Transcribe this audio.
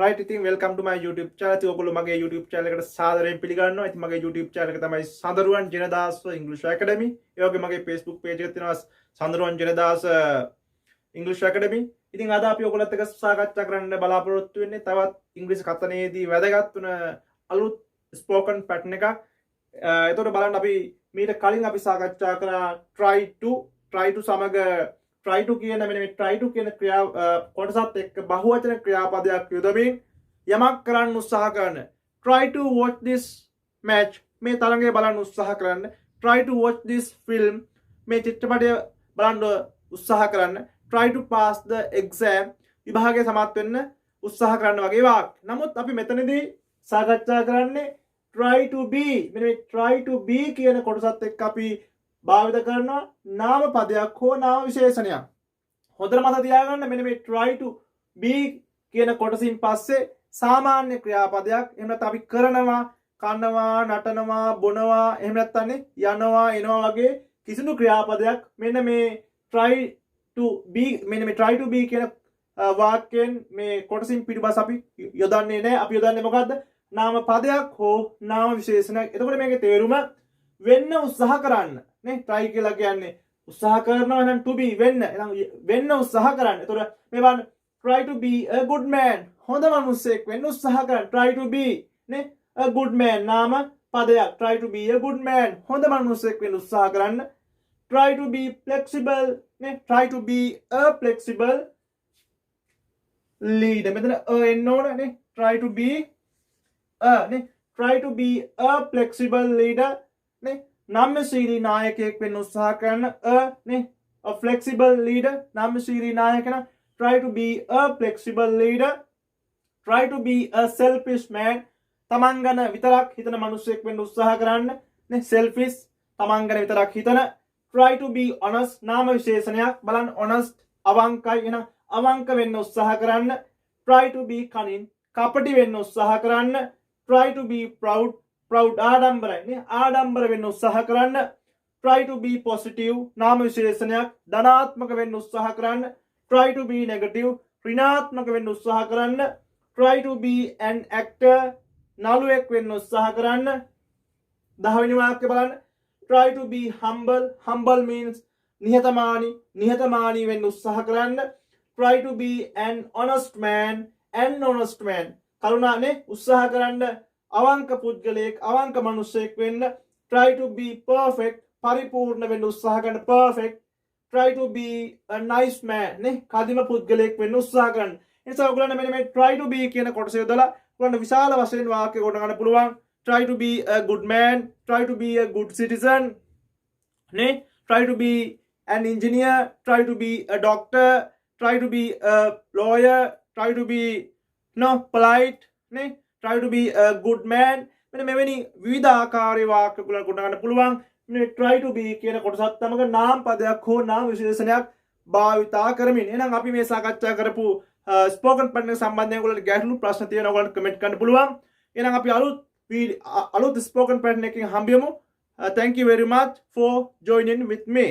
right ඉතින් welcome to my YouTube channel. ඉතින් ඔයගොල්ලෝ මගේ YouTube channel එකට සාදරයෙන් පිළිගන්නවා. ඉතින් මගේ YouTube channel එක තමයි Sandaruwan Jinadasa English Academy. ඒ වගේ මගේ Facebook page එකක් තියෙනවා Sandaruwan Jinadasa English Academy. ඉතින් අද අපි ඔයගොල්ලොත් එක්ක සාකච්ඡා කරන්න බලාපොරොත්තු වෙන්නේ තවත් ඉංග්‍රීසි කතනයේදී වැදගත් වුණ අලුත් spoken pattern එකක්. එතකොට බලන්න අපි මීට කලින් අපි සාකච්ඡා කරා try to සමග try to කියන මෙන්න මේ try to කියන ක්‍රියා කොටසත් එක්ක බහුවචන ක්‍රියාපදයක් යොදමින් යමක් කරන්න උත්සාහ කරන. try to watch this match මේ තරඟය බලන්න උත්සාහ කරන්න. try to watch this film මේ චිත්‍රපටය බලන්න උත්සාහ කරන්න. try to pass the exam විභාගය සමත් වෙන්න උත්සාහ කරන්න වගේ වාක්‍ය. නමුත් අපි මෙතනදී සාකච්ඡා කරන්නේ try to be මෙන්න මේ try to be කියන කොටසත් එක්ක අපි භාවිත කරනවා නාම පදයක් හෝ නාම විශේෂණයක්. හොඳට මතක තියාගන්න මෙන්න මේ try to be කියන කොටසින් පස්සේ සාමාන්‍ය ක්‍රියාපදයක් එහෙම නැත්නම් අපි කරනවා, කනවා, නටනවා, බොනවා, එහෙම නැත්නම් යනවා, එනවා වගේ කිසිදු ක්‍රියාපදයක් මෙන්න මේ try to be මෙන්න මේ try to be කියන වාක්‍යයෙන් මේ කොටසින් පිටුපස්ස අපි යොදන්නේ නැහැ. අපි යොදන්නේ මොකද්ද? නාම පදයක් හෝ නාම විශේෂණයක්. එතකොට මේකේ තේරුම වෙන්න උත්සාහ කරන්න. නේ try කියලා කියන්නේ උත්සාහ කරනවා නම් to be වෙන්න. එහෙනම් වෙන්න උත්සාහ කරන්න. එතකොට මේ බලන්න try to be a good man. හොඳ මිනිසෙක් වෙන්න උත්සාහ කරන්න. try to be නේ a good man නාම පදයක්. try to be a good man. හොඳ මිනිසෙක් වෙන්න උත්සාහ කරන්න. try to be flexible නේ try to be a flexible leader. මෙතන එන්න ඕන නේ try to be නේ try to be a flexible leader නේ නම්‍යශීලී නායකයෙක් වෙන්න උත්සාහ කරන නේ a flexible leader නම්‍යශීලී නායකන try to be a flexible leader. try to be a selfish man තමන් ගැන විතරක් හිතන මිනිසෙක් වෙන්න උත්සාහ කරන්න නේ selfish තමන් ගැන විතරක් හිතන. try to be honest නාම විශේෂණයක් බලන්න honest අවංකයි එන අවංක වෙන්න උත්සාහ කරන්න. try to be cunning කපටි වෙන්න උත්සාහ කරන්න. try to be proud ආඩම්බරයි නේ ආඩම්බර වෙන්න උත්සාහ කරන්න. try to be positive නාම විශේෂණයක් ධනාත්මක වෙන්න උත්සාහ කරන්න. try to be negative ඍණාත්මක වෙන්න උත්සාහ කරන්න. try to be an actor නළුවෙක් වෙන්න උත්සාහ කරන්න. 10 වෙනි වාක්‍ය බලන්න try to be humble means නිහතමානී වෙන්න උත්සාහ කරන්න. try to be an honest man කරුණානේ උත්සාහ කරන්න අවංක පුද්ගලයෙක් අවංක මිනිසෙක් වෙන්න. try to be perfect පරිපූර්ණ වෙන්න උත්සාහ කරන්න perfect. try to be a nice man නේ කදිම පුද්ගලයෙක් වෙන්න උත්සාහ කරන්න. ඒ නිසා ඔයගොල්ලන්ට මෙන්න මේ try to be කියන කොටස යොදලා ඔයගොල්ලන්ට විශාල වශයෙන් වාක්‍ය කොට ගන්න පුළුවන්. try to be a good man, try to be a good citizen නේ try to be an engineer, try to be a doctor, try to be a lawyer, try to be polite නේ try to be a good man. මෙන්න මෙවැනි විවිධ ආකාරයේ වාක්‍ය කුල කොට ගන්න පුළුවන්. මේ try to be කියන කොටසත් තමක නාම පදයක් හෝ නාම විශේෂණයක් භාවිතා කරමින්. එහෙනම් අපි මේ සාකච්ඡා කරපු ස්පෝකන් pattern එක සම්බන්ධයෙන් ඔයගොල්ලන්ට ගැටලු ප්‍රශ්න තියෙනවා ඔයගොල්ලන්ට කමෙන්ට් කරන්න පුළුවන්. එහෙනම් අපි අලුත් ස්පෝකන් pattern එකකින් හම්බෙමු. Thank you very much for joining with me.